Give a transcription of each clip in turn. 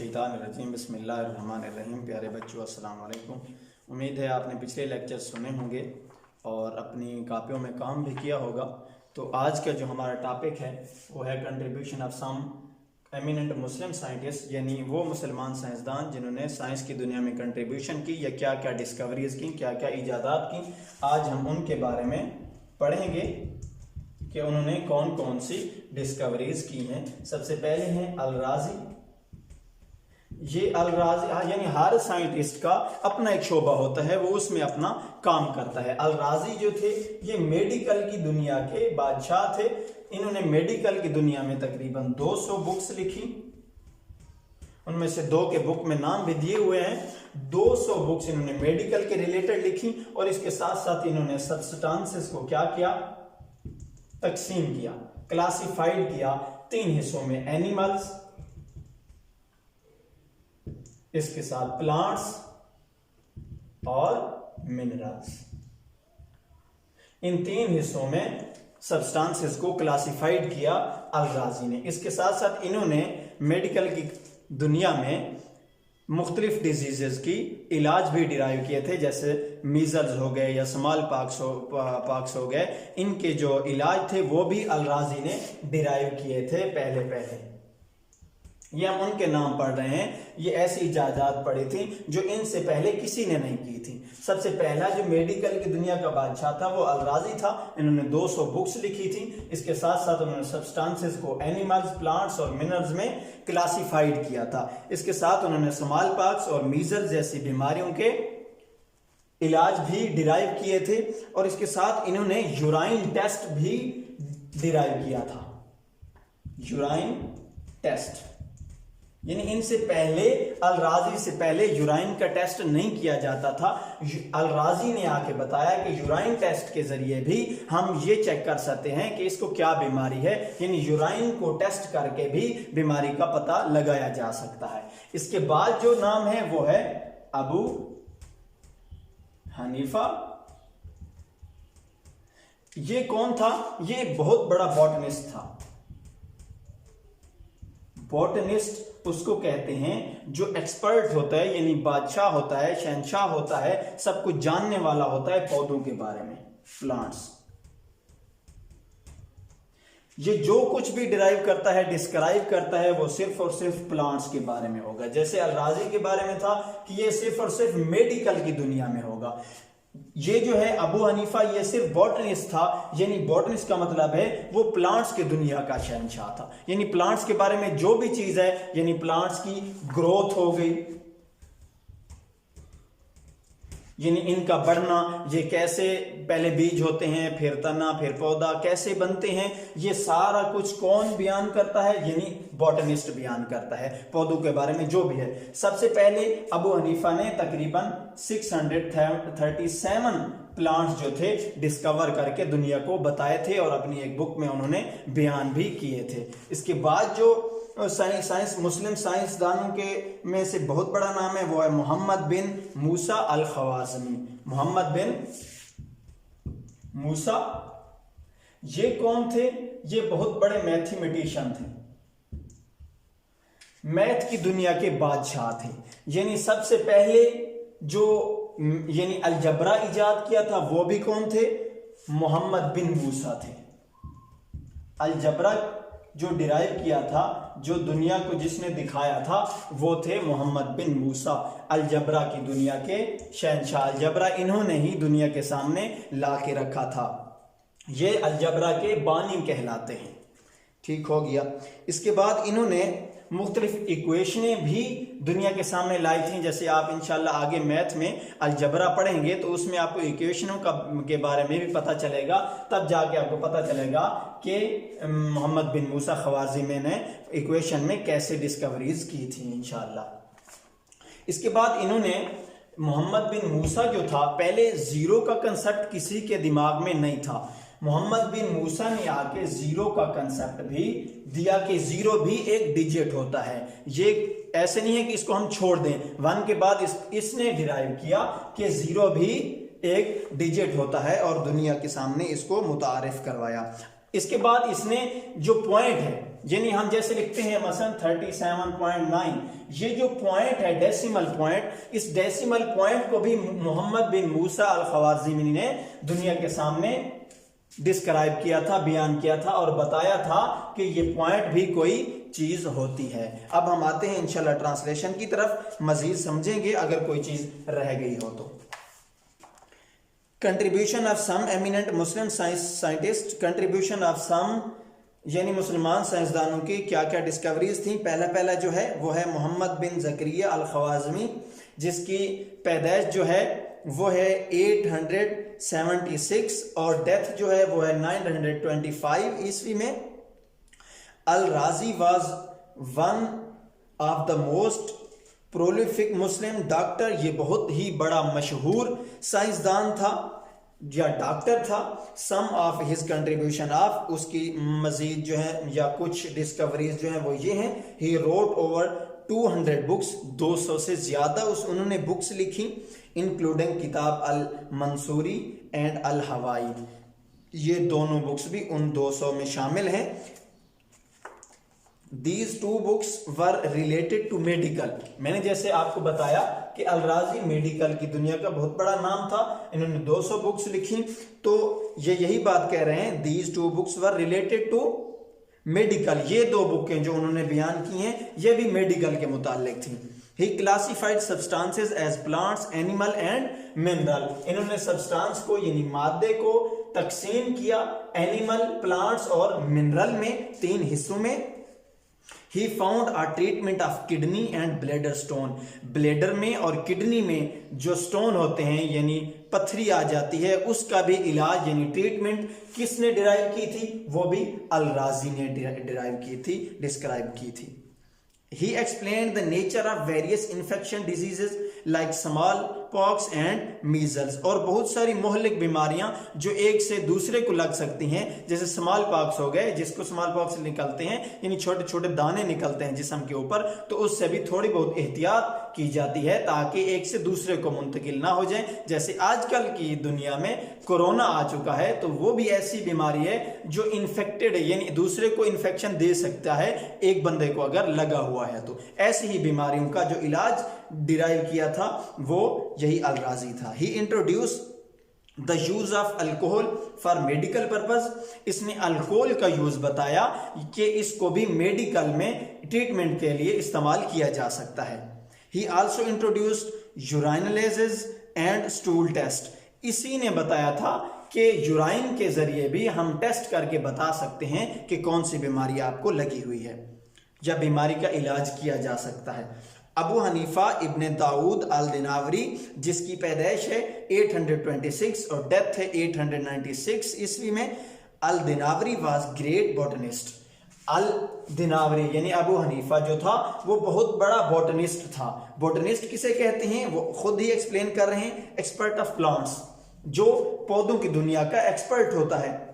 मिनशैतानिर्रजीम बिस्मिल्लाहिर्रहमानिर्रहीम। प्यारे बच्चों अस्सलाम वालेकुम। उम्मीद है आपने पिछले लेक्चर सुने होंगे और अपनी कापियों में काम भी किया होगा। तो आज का जो हमारा टॉपिक है वो है contribution of some eminent Muslim scientist, यानी वो मुसलमान साइंसदान जिन्होंने साइंस की दुनिया में कंट्रीब्यूशन की या क्या क्या डिस्कवरीज की, क्या क्या इजादात की। आज हम उनके बारे में पढ़ेंगे कि उन्होंने कौन कौन सी डिस्कवरीज की हैं। सबसे पहले हैं अल-राज़ी। ये अल-राज़ी यानी हर साइंटिस्ट का अपना एक शोबा होता है, वो उसमें अपना काम करता है। अल-राज़ी जो थे ये मेडिकल की दुनिया के बादशाह थे। इन्होंने मेडिकल की दुनिया में तकरीबन 200 बुक्स लिखी। उनमें से 2 के बुक में नाम भी दिए हुए हैं। 200 बुक्स इन्होंने मेडिकल के रिलेटेड लिखी और इसके साथ साथ इन्होंने सब्सटेंसेस को क्या किया, तकसीम किया, क्लासिफाइड किया 3 हिस्सों में, एनिमल्स, इसके साथ प्लांट्स और मिनरल्स। इन 3 हिस्सों में सब्सटेंसेस को क्लासिफाइड किया अल-राज़ी ने। इसके साथ साथ इन्होंने मेडिकल की दुनिया में मुख्तलिफ डिजीजेस की इलाज भी डिराइव किए थे, जैसे मीजल्स हो गए या स्मॉल पॉक्स हो गए। इनके जो इलाज थे वो भी अल-राज़ी ने डिराइव किए थे पहले। ये हम उनके नाम पढ़ रहे हैं। ये ऐसी इजाज़त पढ़ी थी जो इनसे पहले किसी ने नहीं की थी। सबसे पहला जो मेडिकल की दुनिया का बादशाह था वो अल-राज़ी था। इन्होंने 200 बुक्स लिखी थी। इसके साथ साथ उन्होंने सब्सटेंसेस को एनिमल्स, प्लांट्स और मिनरल्स में क्लासिफाइड किया था। इसके साथ उन्होंने स्मॉल पॉक्स और मीजल्स जैसी बीमारियों के इलाज भी डिराइव किए थे और इसके साथ इन्होंने यूराइन टेस्ट भी डिराइव किया था। यूराइन टेस्ट यानी इनसे पहले, अल-राज़ी से पहले यूराइन का टेस्ट नहीं किया जाता था। अल-राज़ी ने आके बताया कि यूराइन टेस्ट के जरिए भी हम ये चेक कर सकते हैं कि इसको क्या बीमारी है, यानी यूराइन को टेस्ट करके भी बीमारी का पता लगाया जा सकता है। इसके बाद जो नाम है वो है अबू हनीफा। ये कौन था? ये बहुत बड़ा बॉटनिस्ट था। बॉटनिस्ट उसको कहते हैं जो एक्सपर्ट होता है, यानी बादशाह होता है, शहंशाह होता है, सब कुछ जानने वाला होता है पौधों के बारे में, प्लांट्स। ये जो कुछ भी डिराइव करता है, डिस्क्राइब करता है, वो सिर्फ और सिर्फ प्लांट्स के बारे में होगा। जैसे अल-राज़ी के बारे में था कि ये सिर्फ और सिर्फ मेडिकल की दुनिया में होगा। ये जो है अबू हनीफा, ये सिर्फ बॉटनिस्ट था, यानी बॉटनिस्ट का मतलब है वो प्लांट्स की दुनिया का शहंशाह था। यानी प्लांट्स के बारे में जो भी चीज है, यानी प्लांट्स की ग्रोथ हो गई, यानी इनका बढ़ना, ये कैसे पहले बीज होते हैं, फिर तना, फिर पौधा कैसे बनते हैं, ये सारा कुछ कौन बयान करता है? यानी बॉटनिस्ट बयान करता है पौधों के बारे में जो भी है। सबसे पहले अबू हनीफा ने तकरीबन 637 प्लांट्स जो थे डिस्कवर करके दुनिया को बताए थे और अपनी एक बुक में उन्होंने बयान भी किए थे। इसके बाद जो मुस्लिम साइंसदानों के में से बहुत बड़ा नाम है वो है मोहम्मद बिन मूसा अल-ख़वाज़नी। मोहम्मद बिन मूसा, ये कौन थे? ये बहुत बड़े मैथमेटिशियन थे, मैथ की दुनिया के बादशाह थे। यानी सबसे पहले जो यानी अलजबरा इजाद किया था वो भी कौन थे? मोहम्मद बिन मूसा थे। अलजबरा जो डिराइव किया था, जो दुनिया को जिसने दिखाया था, वो थे मोहम्मद बिन मूसा, अलजबरा की दुनिया के शहंशाह। अलजबरा इन्होंने ही दुनिया के सामने ला के रखा था। ये अलजबरा के बानी कहलाते हैं। ठीक हो गया। इसके बाद इन्होंने मुख्तलिफ इक्वेशनें भी दुनिया के सामने लाई थी। जैसे आप इंशाल्लाह आगे मैथ में अलजबरा पढ़ेंगे तो उसमें आपको इक्वेशनों के बारे में भी पता चलेगा, तब जाके आपको पता चलेगा कि मोहम्मद बिन मूसा ख़वाज़नी ने इक्वेशन में कैसे डिस्कवरीज की थी इंशाल्लाह। इसके बाद इन्होंने मोहम्मद बिन मूसा जो था, पहले जीरो का कंसेप्ट किसी के दिमाग में नहीं था। मोहम्मद बिन मूसा ने आके जीरो का कंसेप्ट भी दिया कि जीरो भी एक डिजिट होता है। ये ऐसे नहीं है कि इसको हम छोड़ दें, 1 के बाद इसने डिराइव किया कि जीरो भी एक डिजिट होता है और दुनिया के सामने इसको मुतारिफ करवाया। इसके बाद इसने जो पॉइंट है, यानी हम जैसे लिखते हैं मसलन 37.9, ये जो पॉइंट है डेसिमल पॉइंट, इस डेसिमल पॉइंट को भी मोहम्मद बिन मूसा अल ख्वारिज़मी ने दुनिया के सामने डिस्क्राइब किया था, बयान किया था और बताया था कि ये पॉइंट भी कोई चीज होती है। अब हम आते हैं इंशाल्लाह ट्रांसलेशन की तरफ, मजीद समझेंगे अगर कोई चीज रह गई हो तो। Contribution of some eminent Muslim scientist, contribution of some यानी मुसलमान साइंसदानों की क्या क्या डिस्कवरीज थी। पहला जो है वो है मोहम्मद बिन ज़करिया अल ख्वारिज़मी, जिसकी पैदाइश जो है वो है 876 और डेथ जो है वो है 925 ईस्वी में। अल राजी was one of the most prolific Muslim doctor, ये बहुत ही बड़ा मशहूर साइंसदान था या डॉक्टर था। सम ऑफ हिज कंट्रीब्यूशन ऑफ, उसकी मजीद जो है या कुछ डिस्कवरीज जो है वो ये हैं। ही रोट ओवर 200 बुक्स, 200 से ज्यादा उन्होंने बुक्स लिखी, इंक्लूडिंग किताब अल मंसूरी एंड अल हवाई, ये दोनों बुक्स भी उन 200 में शामिल हैं। These two books were related to medical, मैंने जैसे आपको बताया कि अल राजी मेडिकल की दुनिया का बहुत बड़ा नाम था, इन्होंने 200 बुक्स लिखी, तो ये यही बात कह रहे हैं these two books were related to medical, ये दो बुकें जो उन्होंने बयान की हैं ये भी मेडिकल के मुताल्लिक थी। He classified substances as plants, animal and mineral, इन्होंने सब्सटेंस को यानी मादे को तकसीम किया एनिमल, प्लांट्स और मिनरल में, 3 हिस्सों में। He found a treatment of kidney and bladder stone, bladder में और किडनी में जो स्टोन होते हैं यानी पथरी आ जाती है, उसका भी इलाज यानी ट्रीटमेंट किसने डिराइव की थी, वो भी अल राजी ने डिराइव की थी, डिस्क्राइब की थी। He explained the nature of various infection diseases like smallpox and measles, और बहुत सारी मुहल्लिक बीमारियां जो एक से दूसरे को लग सकती हैं, जैसे स्मॉल पॉक्स हो गए, जिसको स्मॉल पॉक्स निकलते हैं यानी छोटे छोटे दाने निकलते हैं जिस्म के ऊपर, तो उससे भी थोड़ी बहुत एहतियात की जाती है ताकि एक से दूसरे को मुंतकिल ना हो जाए। जैसे आजकल की दुनिया में कोरोना आ चुका है, तो वो भी ऐसी बीमारी है जो इन्फेक्टेड है यानी दूसरे को इन्फेक्शन दे सकता है एक बंदे को अगर लगा हुआ है। तो ऐसी ही बीमारियों का जो इलाज डिराइव किया था वो यही अल राजी था। He introduce the use of alcohol for medical purpose, इसने अल्कोहल का यूज बताया कि इसको भी मेडिकल में ट्रीटमेंट के लिए इस्तेमाल किया जा सकता है। He also introduced urinalysis and stool test, इसी ने बताया था कि यूराइन के जरिए भी हम टेस्ट करके बता सकते हैं कि कौन सी बीमारी आपको लगी हुई है या बीमारी का इलाज किया जा सकता है। अबू हनीफा इब्ने दाऊद अल दिनावरी, जिसकी पैदाइश है 826 और डेथ है 896 ईस्वी में। अल दिनावरी वाज ग्रेट बॉटनिस्ट, अल दिनावरी यानी अबू हनीफा जो था वो बहुत बड़ा बॉटनिस्ट था। बॉटनिस्ट किसे कहते हैं वो खुद ही एक्सप्लेन कर रहे हैं, एक्सपर्ट ऑफ प्लांट्स, जो पौधों की दुनिया का एक्सपर्ट होता है।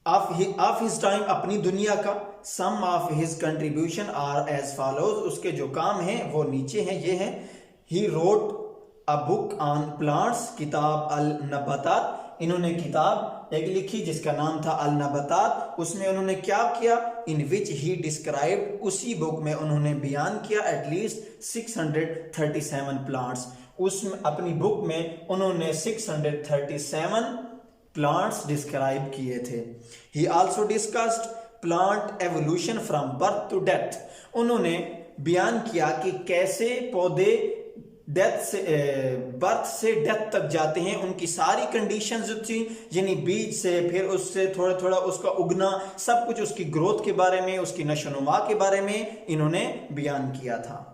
ऑफ हिज टाइम, अपनी दुनिया का। Some of his contribution are as follows, उसके जो काम हैं वो नीचे हैं, ये हैं। He wrote a book on plants, किताब अल नबातात, इन्होंने किताब एक लिखी जिसका नाम था अल नबातात। उसमें उन्होंने क्या किया, इन विच ही डिस्क्राइब्ड, उसी बुक में उन्होंने बयान किया एटलीस्ट 637 प्लांट्स, उसमें अपनी बुक में उन्होंने 637 प्लांट्स डिस्क्राइब किए थे। He also discussed plant evolution from birth to death, उन्होंने बयान किया कि कैसे पौधे डेथ से बर्थ से डेथ तक जाते हैं, उनकी सारी कंडीशंस जो थी यानी बीज से फिर उससे थोड़ा थोड़ा उसका उगना, सब कुछ उसकी ग्रोथ के बारे में, उसकी नशोनुमा के बारे में इन्होंने बयान किया था,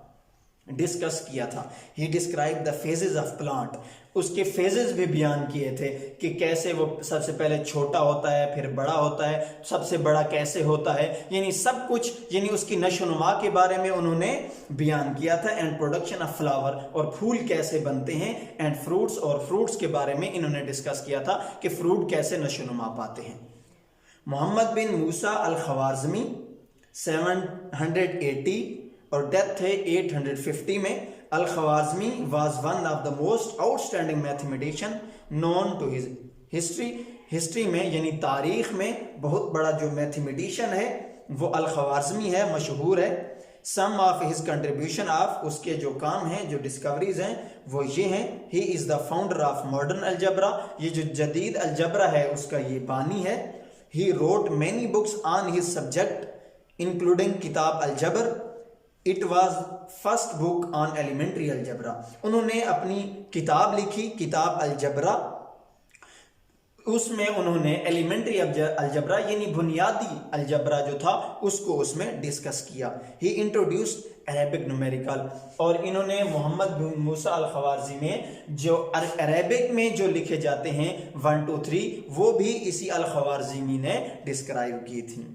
डिस्कस किया था। He describe the phases of plant, उसके फेजेस भी बयान किए थे कि कैसे वो सबसे पहले छोटा होता है फिर बड़ा होता है, सबसे बड़ा कैसे होता है, यानी सब कुछ यानी उसकी नशोनुमा के बारे में उन्होंने बयान किया था। एंड प्रोडक्शन ऑफ फ्लावर, और फूल कैसे बनते हैं। एंड फ्रूट्स, और फ्रूट्स के बारे में इन्होंने डिस्कस किया था कि फ्रूट कैसे नशोनुमा पाते हैं। मोहम्मद बिन मूसा अल ख्वारिज़मी 780 और डेथ है 850 में। Al Khwarizmi was one of the most outstanding mathematician known to his history. History में यानी तारीख में बहुत बड़ा जो मैथमेटिशियन है वो अल-ख्वारिज़मी है, मशहूर है। सम ऑफ हिज कंट्रीब्यूशन ऑफ, उसके जो काम हैं, जो डिस्कवरीज हैं वो ये हैं। He is the founder of modern algebra, ये जो जदीद अलजबरा है उसका ये बानी है। He wrote many books on his subject including किताब अलजबर, it was first book on elementary algebra. उन्होंने अपनी किताब लिखी, किताब अलजबरा, उसमें उन्होंने एलिमेंट्री अलजबरा यानी बुनियादी अलजबरा जो था उसको उसमें डिस्कस किया। ही इंट्रोड्यूस्ड अरेबिक न्यूमेरिकल, और इन्होंने मोहम्मद बिन मूसा अल-ख्वारिज़मी में जो अरेबिक में जो लिखे जाते हैं 1 2 3 वो भी इसी अल-ख्वारिज़मी ने डिस्क्राइब की थी।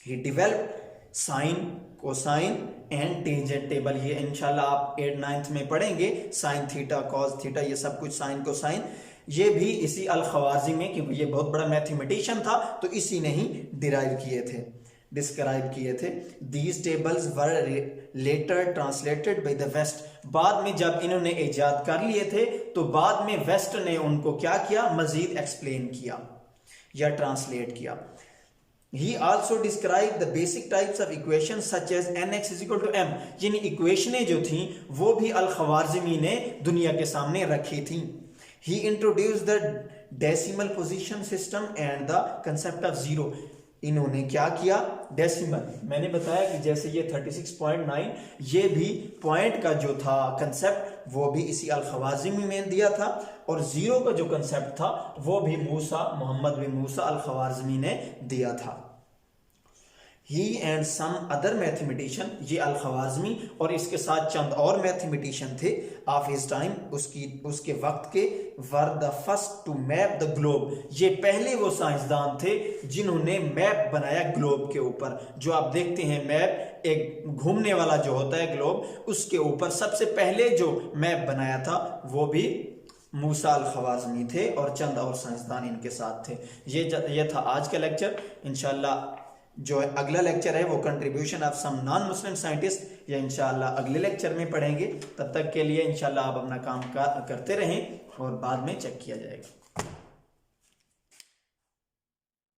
He developed sine, cosine and tangent table, ये इंशाल्लाह आप 8th 9th में पढ़ेंगे। साइन थीटा, कॉस थीटा, ये सब कुछ साइन कोसाइन ये भी इसी अल-ख्वारिज़मी में, क्योंकि ये बहुत बड़ा मैथमेटिशियन था तो इसी ने ही डिराइव किए थे, डिस्क्राइब किए थे। These tables were later translated by the west, बाद में जब इन्होंने इजाद कर लिए थे तो बाद में वेस्ट ने उनको क्या किया, मजीद एक्सप्लेन किया या ट्रांसलेट किया। He also described the basic types of equations such as nx is equal to m, यानी इक्वेशनें जो थी वो भी अल-ख्वारिज़मी ने दुनिया के सामने रखी थी। He introduced the decimal position system and the concept of zero, इन्होंने क्या किया, डेसिमल, मैंने बताया कि जैसे ये 36.9 ये भी पॉइंट का जो था कंसेप्ट वो भी इसी अल-ख्वारिज़मी में दिया था, और जीरो का जो कंसेप्ट था वो भी मोहम्मद बिन मूसा अल-ख्वारिज़मी ने दिया था। ही एंड सम अदर मैथमेटिशियन, ये अल-ख्वारिज़मी और इसके साथ चंद और मैथमेटिशियन थे ऑफ हिज टाइम, उसके वक्त के, were the first to map the globe, ये पहले वो साइंसदान थे जिन्होंने मैप बनाया ग्लोब के ऊपर। जो आप देखते हैं मैप, एक घूमने वाला जो होता है ग्लोब, उसके ऊपर सबसे पहले जो मैप बनाया था वो भी मूसा अल-ख्वारिज़मी थे और चंद और साइंसदान इनके साथ थे। ये था आज का लेक्चर। इंशाल्लाह जो अगला लेक्चर है वो contribution of some non Muslim scientist, या इंशाल्लाह अगले लेक्चर में पढ़ेंगे। तब तक के लिए इंशाल्लाह आप अपना काम करते रहें और बाद में चेक किया जाएगा।